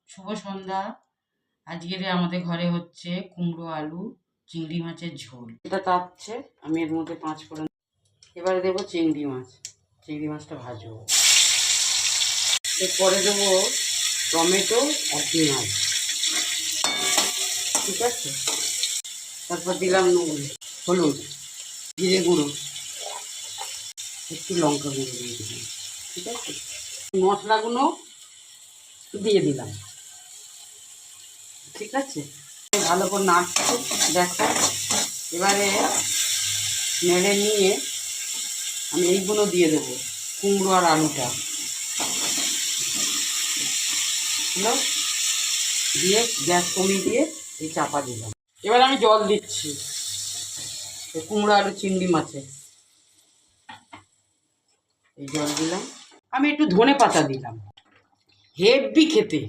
শুভ সন্ধ্যা। আজকের আমাদের ঘরে হচ্ছে কুমড়ো আলু চিংড়ি মাছের ঝোল। এটা তাপছে, আমি এর মধ্যে 5 ফোড়ন এবারে দেবো চিংড়ি মাছটা ভাজবো। এরপরে দেবো টমেটো আর পেঁয়াজ, ঠিক আছে। তারপর দিলাম নুন, হলুদ, জিরে গুঁড়ো, একটু লঙ্কা গুঁড়ো দিয়ে দিলাম, ঠিক আছে। মশলাগুলো দিয়ে দিলাম, ঠিক আছে। ভালো করে নাড়ছি, দেখো। এবারে নেড়ে নিয়ে আমি এইগুলো দিয়ে দেবো, কুমড়ো আর আলুটা দিয়ে গ্যাস কমিয়ে দিয়ে এই চাপা দিলাম। এবার আমি জল দিচ্ছি কুমড়ো আলু চিংড়ি মাছে, এই জল দিলাম। আমি একটু ধনে পাতা দিলাম, হেভি খেতে।